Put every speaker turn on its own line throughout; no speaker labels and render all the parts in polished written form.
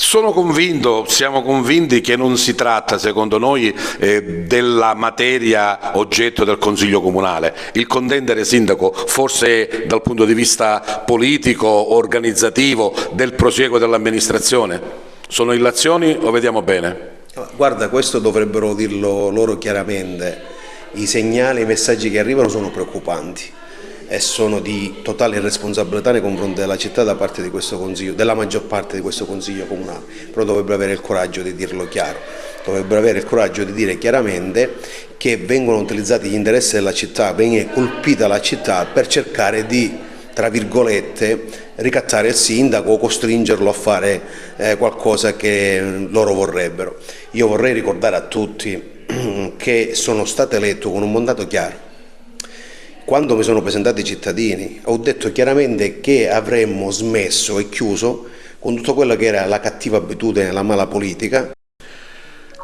Sono convinto, siamo convinti che non si tratta, secondo noi, della materia oggetto del Consiglio Comunale. Il contendere sindaco, forse dal punto di vista politico, organizzativo, del prosieguo dell'amministrazione? Sono illazioni o vediamo bene?
Guarda, questo dovrebbero dirlo loro chiaramente. I segnali, i messaggi che arrivano sono preoccupanti e sono di totale irresponsabilità nei confronti della città da parte di questo Consiglio, della maggior parte di questo Consiglio Comunale, però dovrebbero avere il coraggio di dirlo chiaro, dovrebbero avere il coraggio di dire chiaramente che vengono utilizzati gli interessi della città, viene colpita la città per cercare di, tra virgolette, ricattare il sindaco o costringerlo a fare qualcosa che loro vorrebbero. Io vorrei ricordare a tutti che sono stato eletto con un mandato chiaro. Quando mi sono presentati i cittadini ho detto chiaramente che avremmo smesso e chiuso con tutto quello che era la cattiva abitudine, la mala politica.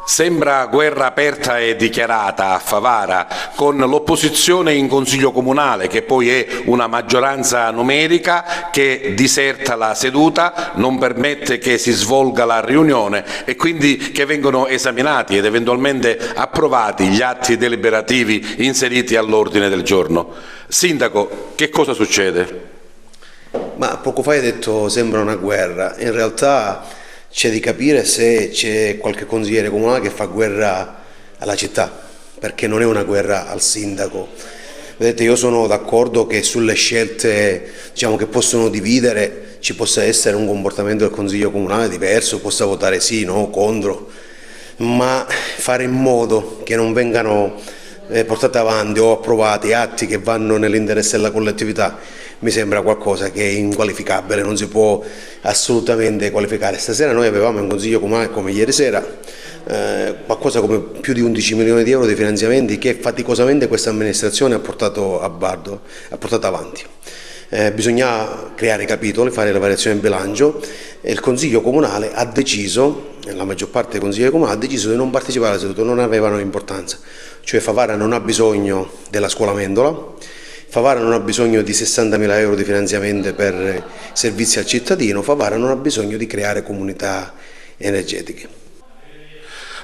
Sembra guerra aperta e dichiarata a Favara, con l'opposizione in Consiglio Comunale, che poi è una maggioranza numerica che diserta la seduta, non permette che si svolga la riunione e quindi che vengono esaminati ed eventualmente approvati gli atti deliberativi inseriti all'ordine del giorno. Sindaco, che cosa succede?
Ma poco fa hai detto sembra una guerra, in realtà c'è di capire se c'è qualche consigliere comunale che fa guerra alla città, perché non è una guerra al sindaco. Vedete, io sono d'accordo che sulle scelte, diciamo, che possono dividere ci possa essere un comportamento del consiglio comunale diverso, possa votare sì, no, contro, ma fare in modo che non vengano portati avanti o approvati atti che vanno nell'interesse della collettività mi sembra qualcosa che è inqualificabile, non si può assolutamente qualificare. Stasera noi avevamo in Consiglio Comunale, come ieri sera, qualcosa come più di 11 milioni di euro di finanziamenti che faticosamente questa amministrazione ha portato avanti. Bisogna creare capitoli, fare le variazioni in bilancio e il Consiglio Comunale ha deciso, la maggior parte dei consiglieri comunali ha deciso di non partecipare alla seduta, non avevano importanza. Cioè Favara non ha bisogno della scuola Mendola, Favara non ha bisogno di 60.000 euro di finanziamento per servizi al cittadino, Favara non ha bisogno di creare comunità energetiche.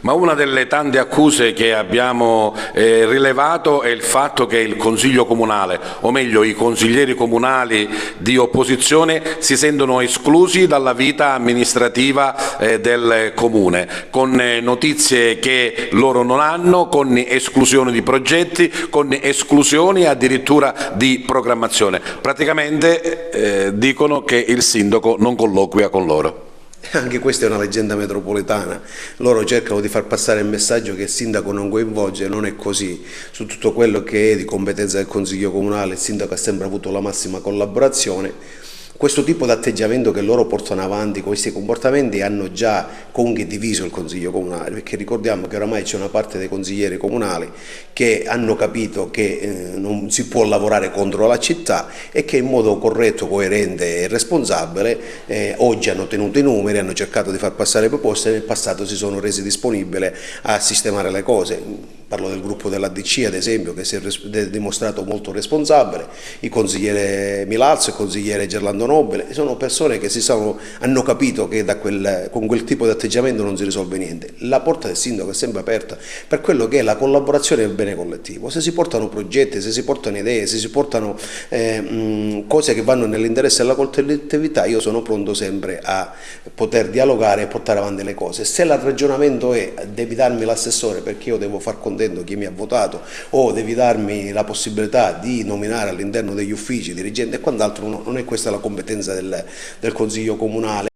Ma una delle tante accuse che abbiamo rilevato è il fatto che il Consiglio Comunale, o meglio i consiglieri comunali di opposizione, si sentono esclusi dalla vita amministrativa del Comune, con notizie che loro non hanno, con esclusioni di progetti, con esclusioni addirittura di programmazione. Praticamente dicono che il sindaco non colloquia con loro.
Anche questa è una leggenda metropolitana, loro cercano di far passare il messaggio che il sindaco non coinvolge, non è così. Su tutto quello che è di competenza del Consiglio Comunale il sindaco ha sempre avuto la massima collaborazione. Questo tipo di atteggiamento che loro portano avanti, questi comportamenti, hanno già comunque diviso il Consiglio Comunale, perché ricordiamo che oramai c'è una parte dei consiglieri comunali che hanno capito che non si può lavorare contro la città e che in modo corretto, coerente e responsabile oggi hanno tenuto i numeri, hanno cercato di far passare proposte e nel passato si sono resi disponibili a sistemare le cose. Parlo del gruppo dell'ADC ad esempio, che si è dimostrato molto responsabile, il consigliere Milazzo, il consigliere Gerlando Nobile, sono persone che hanno capito che con quel tipo di atteggiamento non si risolve niente. La porta del sindaco è sempre aperta per quello che è la collaborazione del bene collettivo. Se si portano progetti, se si portano idee, se si portano cose che vanno nell'interesse della collettività, io sono pronto sempre a poter dialogare e portare avanti le cose. Se il ragionamento è devi darmi l'assessore perché io devo far contento chi mi ha votato o devi darmi la possibilità di nominare all'interno degli uffici dirigenti e quant'altro, non è questa la competenza del Consiglio Comunale.